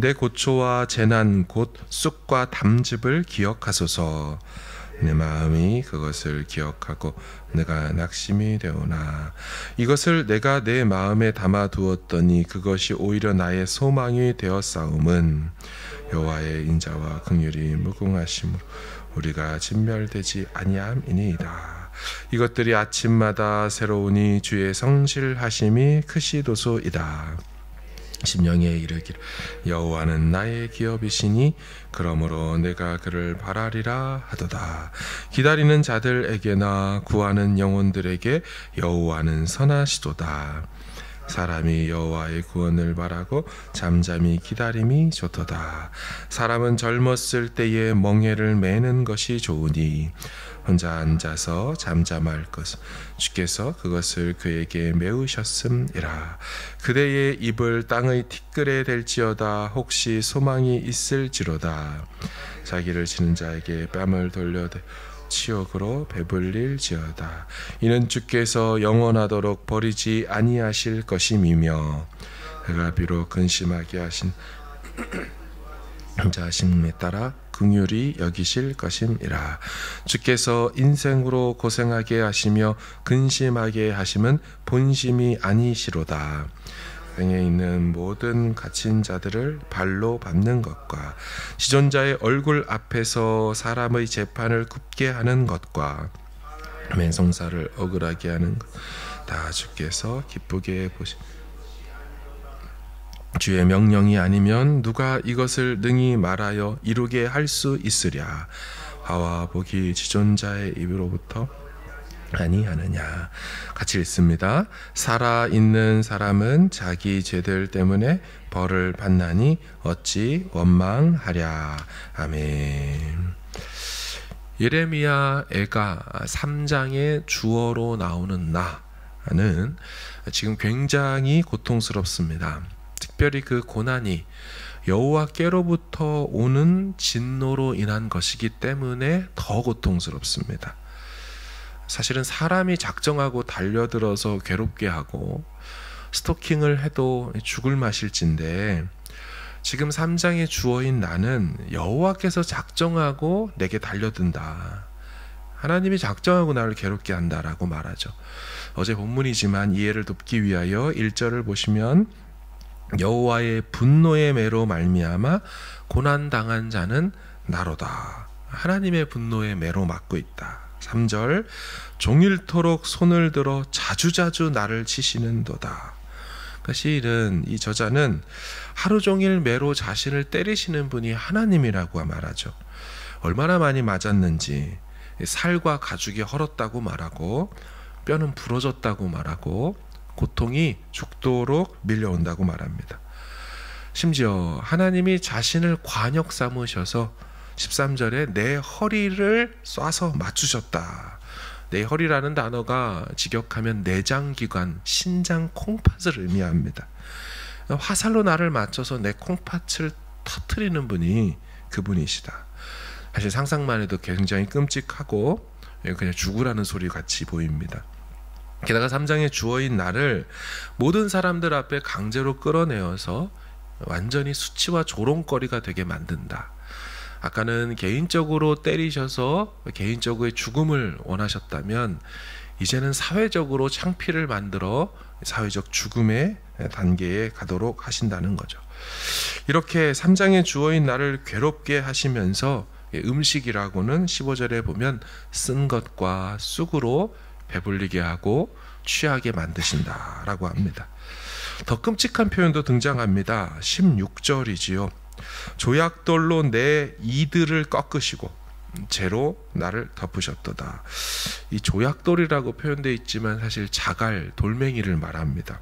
내 고초와 재난 곧 쑥과 담즙을 기억하소서. 내 마음이 그것을 기억하고 내가 낙심이 되오나 이것을 내가 내 마음에 담아두었더니 그것이 오히려 나의 소망이 되었사옴은 여호와의 인자와 긍휼이 무궁하심으로 우리가 진멸되지 아니함이니이다. 이것들이 아침마다 새로우니 주의 성실하심이 크시도소이다. 심령에 이르기를 여호와는 나의 기업이시니 그러므로 내가 그를 바라리라 하도다. 기다리는 자들에게나 구하는 영혼들에게 여호와는 선하시도다. 사람이 여호와의 구원을 바라고 잠잠히 기다림이 좋도다. 사람은 젊었을 때에 멍에를 매는 것이 좋으니 혼자 앉아서 잠잠할 것 주께서 그것을 그에게 메우셨음이라. 그대의 입을 땅의 티끌에 댈지어다. 혹시 소망이 있을지로다. 자기를 치는 자에게 뺨을 돌려대 치욕으로 배불릴지어다. 이는 주께서 영원하도록 버리지 아니하실 것임이며 그가 비록 근심하게 하신 자심에 따라 긍휼히 여기실 것임이라. 주께서 인생으로 고생하게 하시며 근심하게 하심은 본심이 아니시로다. 땅에 있는 모든 갇힌 자들을 발로 밟는 것과 지존자의 얼굴 앞에서 사람의 재판을 굽게 하는 것과 맨성사를 억울하게 하는 것 다 주께서 기쁘게 보시. 주의 명령이 아니면 누가 이것을 능히 말하여 이루게 할 수 있으랴. 화와 복이 지존자의 입으로부터 아니하느냐. 같이 읽습니다. 살아있는 사람은 자기 죄들 때문에 벌을 받나니 어찌 원망하랴. 아멘. 예레미야 애가 3장의 주어로 나오는 나는 지금 굉장히 고통스럽습니다. 특별히 그 고난이 여호와께로부터 오는 진노로 인한 것이기 때문에 더 고통스럽습니다. 사실은 사람이 작정하고 달려들어서 괴롭게 하고 스토킹을 해도 죽을 맛일진데 지금 3장의 주어인 나는 여호와께서 작정하고 내게 달려든다. 하나님이 작정하고 나를 괴롭게 한다라고 말하죠. 어제 본문이지만 이해를 돕기 위하여 1절을 보시면 여호와의 분노의 매로 말미암아 고난당한 자는 나로다. 하나님의 분노의 매로 맞고 있다. 3절 종일토록 손을 들어 자주자주 나를 치시는도다. 그러니까 실은 이 저자는 하루 종일 매로 자신을 때리시는 분이 하나님이라고 말하죠. 얼마나 많이 맞았는지 살과 가죽이 헐었다고 말하고 뼈는 부러졌다고 말하고 고통이 죽도록 밀려온다고 말합니다. 심지어 하나님이 자신을 관역 삼으셔서 13절에 내 허리를 쏴서 맞추셨다. 내 허리라는 단어가 직역하면 내장기관, 신장 콩팥을 의미합니다. 화살로 나를 맞춰서 내 콩팥을 터뜨리는 분이 그분이시다. 사실 상상만 해도 굉장히 끔찍하고 그냥 죽으라는 소리 같이 보입니다. 게다가 3장의 주어인 나를 모든 사람들 앞에 강제로 끌어내어서 완전히 수치와 조롱거리가 되게 만든다. 아까는 개인적으로 때리셔서 개인적으로의 죽음을 원하셨다면 이제는 사회적으로 창피를 만들어 사회적 죽음의 단계에 가도록 하신다는 거죠. 이렇게 3장의 주어인 나를 괴롭게 하시면서 음식이라고는 15절에 보면 쓴 것과 쑥으로 배불리게 하고 취하게 만드신다라고 합니다. 더 끔찍한 표현도 등장합니다. 16절이지요. 조약돌로 내 이들을 꺾으시고 재로 나를 덮으셨도다. 이 조약돌이라고 표현되어 있지만 사실 자갈, 돌멩이를 말합니다.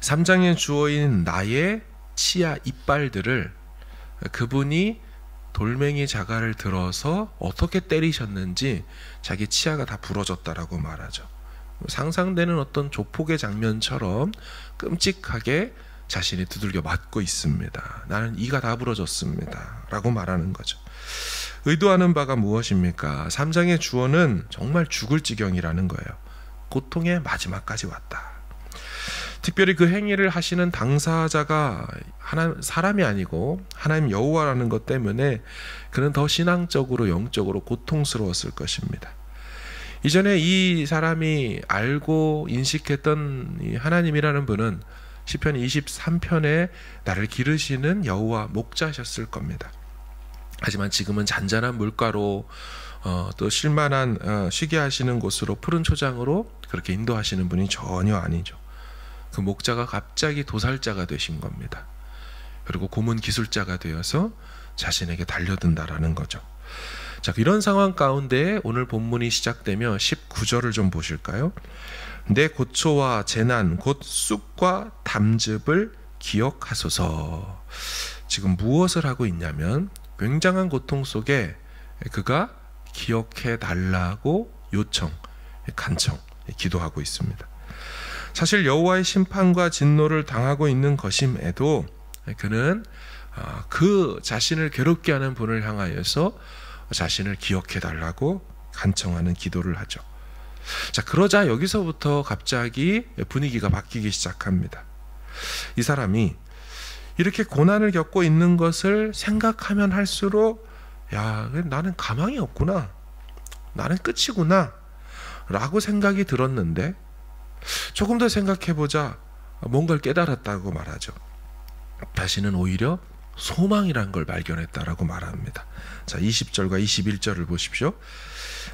3장의 주어인 나의 치아 이빨들을 그분이 돌멩이 자갈을 들어서 어떻게 때리셨는지 자기 치아가 다 부러졌다라고 말하죠. 상상되는 어떤 조폭의 장면처럼 끔찍하게 자신이 두들겨 맞고 있습니다. 나는 이가 다 부러졌습니다 라고 말하는 거죠. 의도하는 바가 무엇입니까? 3장의 주어는 정말 죽을 지경이라는 거예요. 고통의 마지막까지 왔다. 특별히 그 행위를 하시는 당사자가 사람이 아니고 하나님 여호와라는 것 때문에 그는 더 신앙적으로 영적으로 고통스러웠을 것입니다. 이전에 이 사람이 알고 인식했던 이 하나님이라는 분은 시편 23편에 나를 기르시는 여호와 목자셨을 겁니다. 하지만 지금은 잔잔한 물가로 또 쉴만한 쉬게 하시는 곳으로 푸른 초장으로 그렇게 인도하시는 분이 전혀 아니죠. 그 목자가 갑자기 도살자가 되신 겁니다. 그리고 고문 기술자가 되어서 자신에게 달려든다라는 거죠. 자, 이런 상황 가운데 오늘 본문이 시작되며 19절을 좀 보실까요? 내 고초와 재난 곧 쑥과 담즙을 기억하소서. 지금 무엇을 하고 있냐면 굉장한 고통 속에 그가 기억해 달라고 요청, 간청, 기도하고 있습니다. 사실 여호와의 심판과 진노를 당하고 있는 것임에도 그는 그 자신을 괴롭게 하는 분을 향하여서 자신을 기억해 달라고 간청하는 기도를 하죠. 자, 그러자 여기서부터 갑자기 분위기가 바뀌기 시작합니다. 이 사람이 이렇게 고난을 겪고 있는 것을 생각하면 할수록 야, 나는 가망이 없구나, 나는 끝이구나 라고 생각이 들었는데 조금 더 생각해보자 뭔가를 깨달았다고 말하죠. 다시는 오히려 소망이란 걸 발견했다라고 말합니다. 자, 20절과 21절을 보십시오.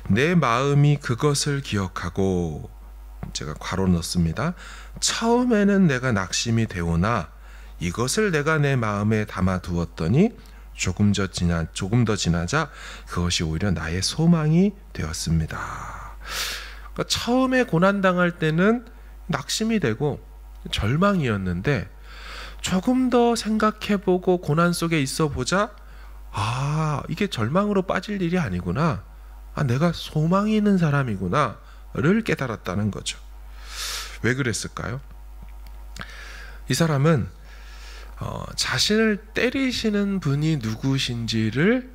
내 마음이 그것을 기억하고, 제가 괄호 넣습니다. 처음에는 내가 낙심이 되오나 이것을 내가 내 마음에 담아두었더니 조금 더 지나자 그것이 오히려 나의 소망이 되었습니다. 그러니까 처음에 고난당할 때는 낙심이 되고 절망이었는데 조금 더 생각해보고 고난 속에 있어보자, 이게 절망으로 빠질 일이 아니구나, 내가 소망이 있는 사람이구나 를 깨달았다는 거죠. 왜 그랬을까요? 이 사람은 자신을 때리시는 분이 누구신지를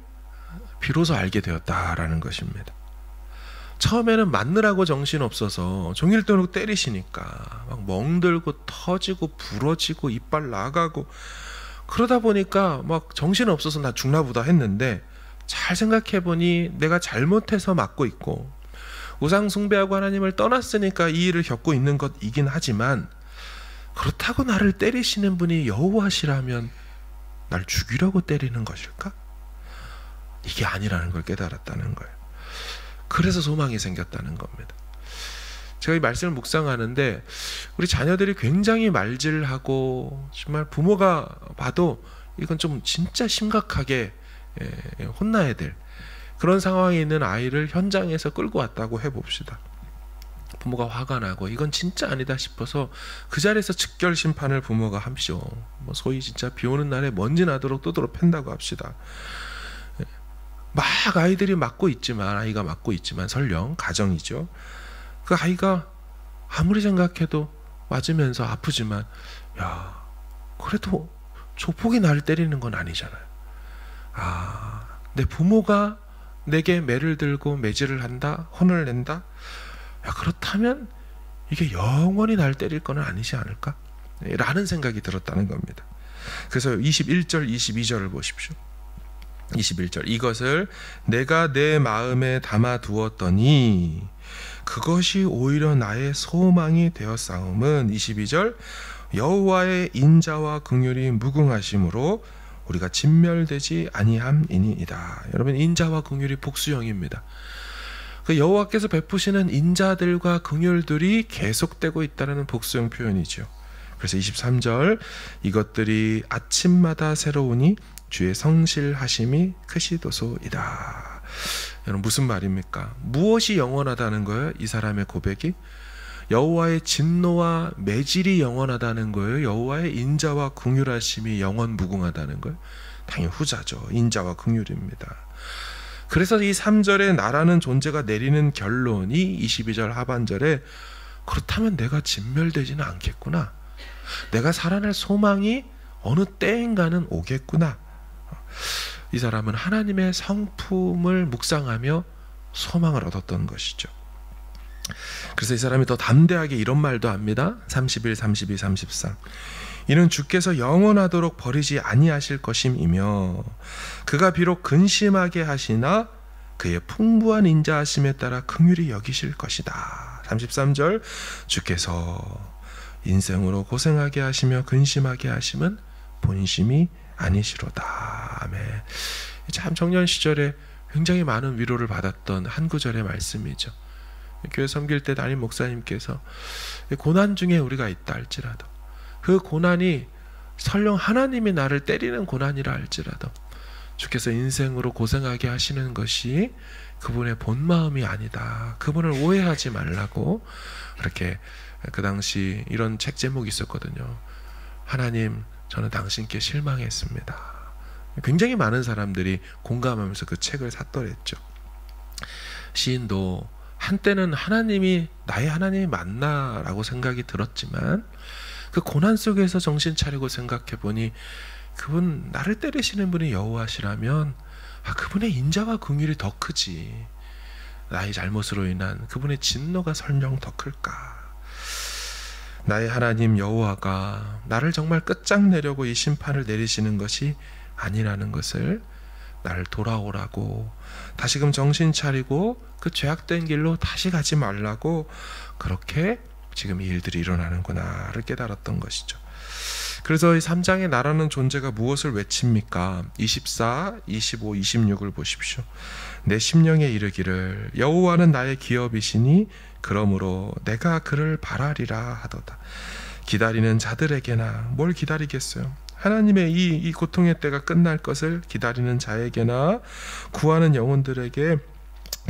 비로소 알게 되었다라는 것입니다. 처음에는 맞느라고 정신없어서 종일 동안 때리시니까 막 멍들고 터지고 부러지고 이빨 나가고 그러다 보니까 막 정신없어서 나 죽나 보다 했는데, 잘 생각해보니 내가 잘못해서 맞고 있고 우상 숭배하고 하나님을 떠났으니까 이 일을 겪고 있는 것이긴 하지만, 그렇다고 나를 때리시는 분이 여호와시라면 날 죽이려고 때리는 것일까? 이게 아니라는 걸 깨달았다는 거예요. 그래서 소망이 생겼다는 겁니다. 제가 이 말씀을 묵상하는데 우리 자녀들이 굉장히 말질하고 정말 부모가 봐도 이건 좀 진짜 심각하게 혼나야 될 그런 상황에 있는 아이를 현장에서 끌고 왔다고 해봅시다. 부모가 화가 나고 이건 진짜 아니다 싶어서 그 자리에서 즉결 심판을 부모가 합시오. 소위 진짜 비 오는 날에 먼지 나도록 또도록 팬다고 합시다. 막 아이가 맞고 있지만 설령 가정이죠. 그 아이가 아무리 생각해도 맞으면서 아프지만, 야, 그래도 조폭이 나를 때리는 건 아니잖아요. 내 부모가 내게 매를 들고 매질을 한다, 혼을 낸다. 야, 그렇다면 이게 영원히 날 때릴 건 아니지 않을까? 라는 생각이 들었다는 겁니다. 그래서 21절, 22절을 보십시오. 21절, 이것을 내가 내 마음에 담아두었더니 그것이 오히려 나의 소망이 되었사옴은 22절, 여호와의 인자와 긍휼이 무궁하심으로 우리가 진멸되지 아니함이니이다. 여러분, 인자와 긍휼이 복수형입니다. 그 여호와께서 베푸시는 인자들과 긍휼들이 계속되고 있다는 복수형 표현이죠. 그래서 23절, 이것들이 아침마다 새로우니 주의 성실하심이 크시도소이다. 여러분, 무슨 말입니까? 무엇이 영원하다는 거예요? 이 사람의 고백이 여호와의 진노와 매질이 영원하다는 거예요? 여호와의 인자와 긍휼하심이 영원무궁하다는 거예요? 당연히 후자죠. 인자와 긍휼입니다. 그래서 이 3절에 나라는 존재가 내리는 결론이 22절 하반절에 그렇다면 내가 진멸되지는 않겠구나, 내가 살아날 소망이 어느 때인가는 오겠구나. 이 사람은 하나님의 성품을 묵상하며 소망을 얻었던 것이죠. 그래서 이 사람이 더 담대하게 이런 말도 합니다. 31, 32, 33. 이는 주께서 영원하도록 버리지 아니하실 것임이며 그가 비록 근심하게 하시나 그의 풍부한 인자하심에 따라 긍휼히 여기실 것이다. 33절 주께서 인생으로 고생하게 하시며 근심하게 하심은 본심이 아니시로다. 아멘. 참 청년 시절에 굉장히 많은 위로를 받았던 한 구절의 말씀이죠. 교회 섬길 때 담임 목사님께서 고난 중에 우리가 있다 할지라도 그 고난이 설령 하나님이 나를 때리는 고난이라 할지라도 주께서 인생으로 고생하게 하시는 것이 그분의 본 마음이 아니다. 그분을 오해하지 말라고 그렇게 그 당시 이런 책 제목이 있었거든요. 하나님, 저는 당신께 실망했습니다. 굉장히 많은 사람들이 공감하면서 그 책을 샀더랬죠. 시인도 한때는 하나님이 나의 하나님이 맞나 라고 생각이 들었지만 그 고난 속에서 정신 차리고 생각해 보니 그분 나를 때리시는 분이 여호와시라면 그분의 인자와 긍휼이 더 크지. 나의 잘못으로 인한 그분의 진노가 설령 더 클까. 나의 하나님 여호와가 나를 정말 끝장내려고 이 심판을 내리시는 것이 아니라는 것을 나를 돌아오라고 다시금 정신 차리고 그 죄악된 길로 다시 가지 말라고 그렇게 지금 이 일들이 일어나는구나를 깨달았던 것이죠. 그래서 이 3장의 나라는 존재가 무엇을 외칩니까? 24, 25, 26을 보십시오. 내 심령에 이르기를 여호와는 나의 기업이시니 그러므로 내가 그를 바라리라 하도다. 기다리는 자들에게나 뭘 기다리겠어요? 하나님의 이 고통의 때가 끝날 것을 기다리는 자에게나 구하는 영혼들에게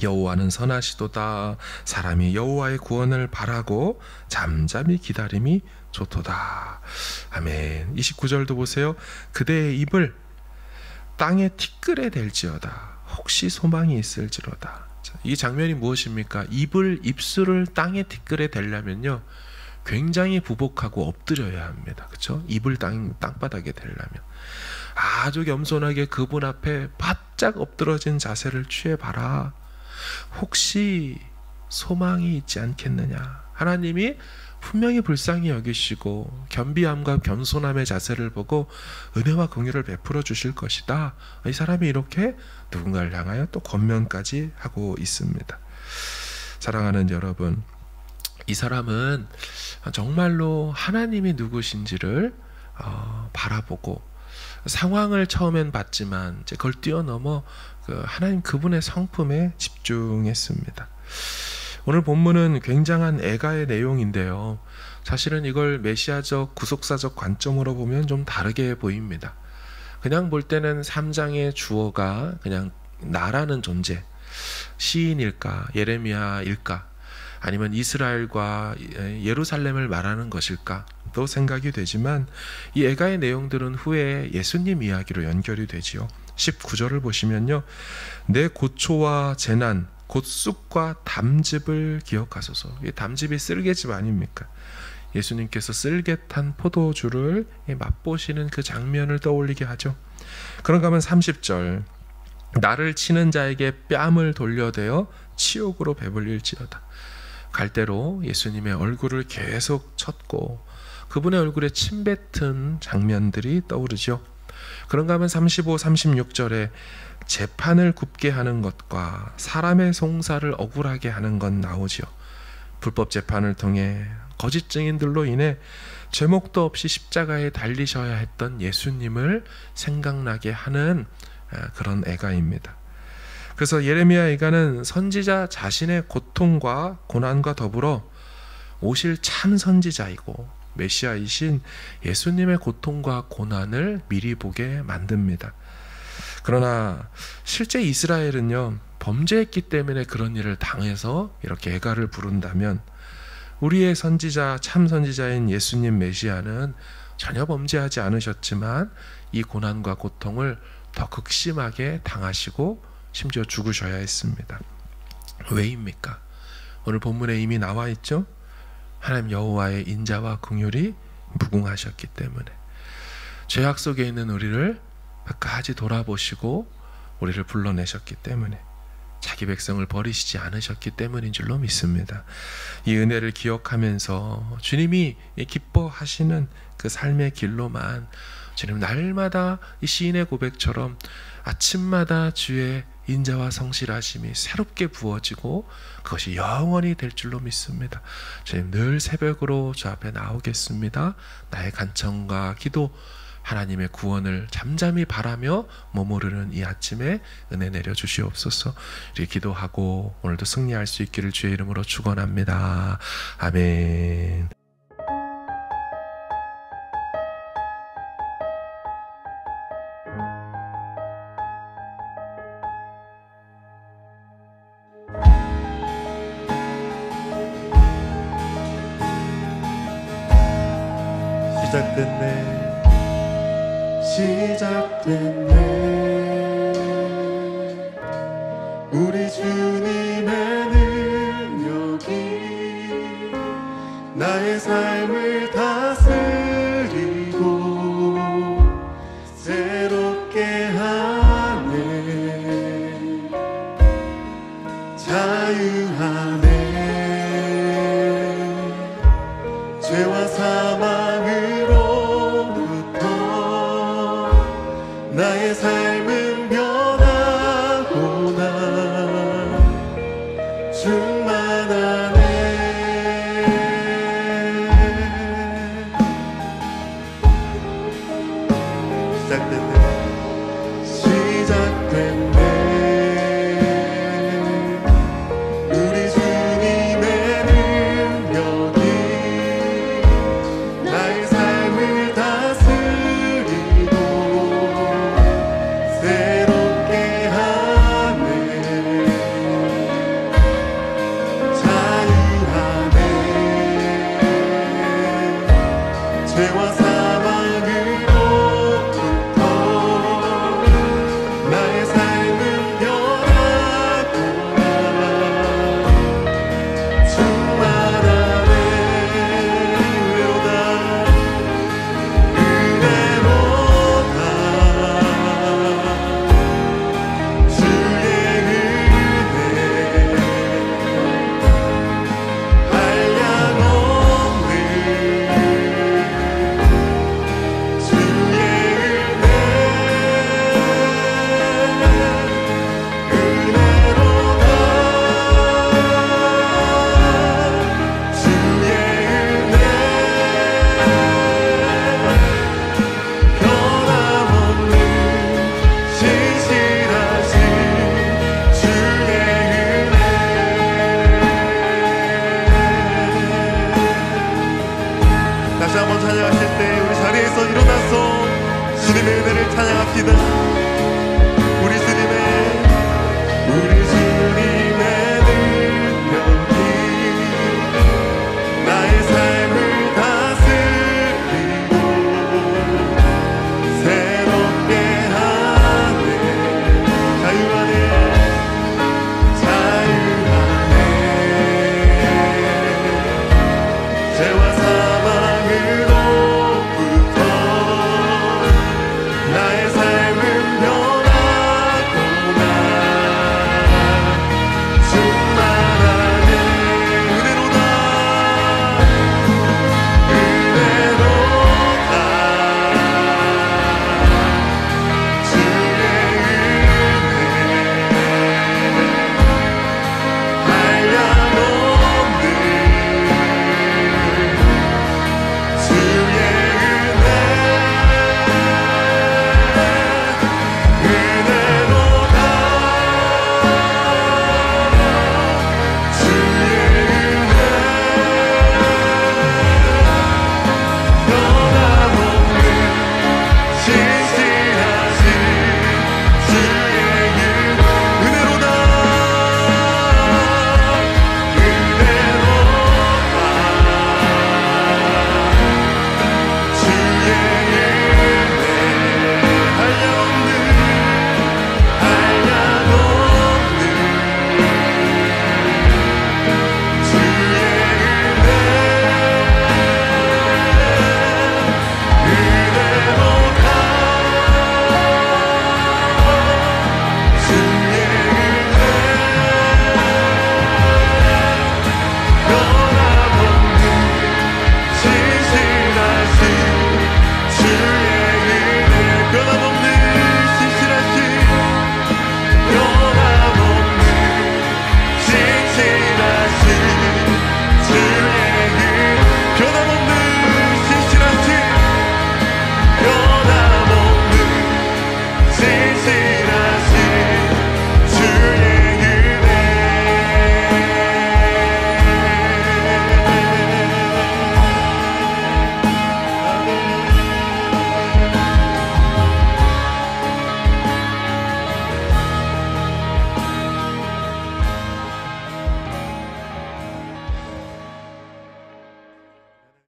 여호와는 선하시도다. 사람이 여호와의 구원을 바라고 잠잠히 기다림이 좋도다. 아멘. 29절도 보세요. 그대의 입을 땅에 티끌에 댈지어다. 혹시 소망이 있을지로다. 이 장면이 무엇입니까? 입술을 땅에 티끌에 대려면요 굉장히 부복하고 엎드려야 합니다. 그렇죠? 입을 땅바닥에 대려면 아주 겸손하게 그분 앞에 바짝 엎드러진 자세를 취해봐라. 혹시 소망이 있지 않겠느냐. 하나님이 분명히 불쌍히 여기시고 겸비함과 겸손함의 자세를 보고 은혜와 긍휼을 베풀어 주실 것이다. 이 사람이 이렇게 누군가를 향하여 또 권면까지 하고 있습니다. 사랑하는 여러분, 이 사람은 정말로 하나님이 누구신지를 바라보고 상황을 처음엔 봤지만 이제 그걸 뛰어넘어 하나님 그분의 성품에 집중했습니다. 오늘 본문은 굉장한 애가의 내용인데요. 사실은 이걸 메시아적 구속사적 관점으로 보면 좀 다르게 보입니다. 그냥 볼 때는 3장의 주어가 그냥 나라는 존재, 시인일까, 예레미야일까, 아니면 이스라엘과 예루살렘을 말하는 것일까 또 생각이 되지만 이 애가의 내용들은 후에 예수님 이야기로 연결이 되지요. 19절을 보시면요. 내 고초와 재난 곧 쑥과 담즙을 기억하소서. 이 담즙이 쓸개즙 아닙니까? 예수님께서 쓸개탄 포도주를 맛보시는 그 장면을 떠올리게 하죠. 그런가 하면 30절 나를 치는 자에게 뺨을 돌려대어 치욕으로 배불릴지어다. 갈대로 예수님의 얼굴을 계속 쳤고 그분의 얼굴에 침 뱉은 장면들이 떠오르죠. 그런가 하면 35, 36절에 재판을 굽게 하는 것과 사람의 송사를 억울하게 하는 건 나오지요. 불법 재판을 통해 거짓 증인들로 인해 죄목도 없이 십자가에 달리셔야 했던 예수님을 생각나게 하는 그런 애가입니다. 그래서 예레미야 애가는 선지자 자신의 고통과 고난과 더불어 오실 참 선지자이고 메시아이신 예수님의 고통과 고난을 미리 보게 만듭니다. 그러나 실제 이스라엘은요 범죄했기 때문에 그런 일을 당해서 이렇게 애가를 부른다면 우리의 선지자 참 선지자인 예수님 메시아는 전혀 범죄하지 않으셨지만 이 고난과 고통을 더 극심하게 당하시고 심지어 죽으셔야 했습니다. 왜입니까? 오늘 본문에 이미 나와 있죠. 하나님 여호와의 인자와 긍휼이 무궁하셨기 때문에 죄악 속에 있는 우리를 끝까지 돌아보시고 우리를 불러내셨기 때문에 자기 백성을 버리시지 않으셨기 때문인 줄로 믿습니다. 이 은혜를 기억하면서 주님이 기뻐하시는 그 삶의 길로만 주님 날마다 이 시인의 고백처럼 아침마다 주의 인자와 성실하심이 새롭게 부어지고 그것이 영원히 될 줄로 믿습니다. 주님 늘 새벽으로 주 앞에 나오겠습니다. 나의 간청과 기도, 하나님의 구원을 잠잠히 바라며 머무르는 이 아침에 은혜 내려 주시옵소서. 이렇게 기도하고 오늘도 승리할 수 있기를 주의 이름으로 축원합니다. 아멘. 시작됐네 우리 주님의 능력이 나의 삶을 다스리고 새롭게 하네 자유하네 죄와 사망으로부터 나의 삶은 변하고 나 충만한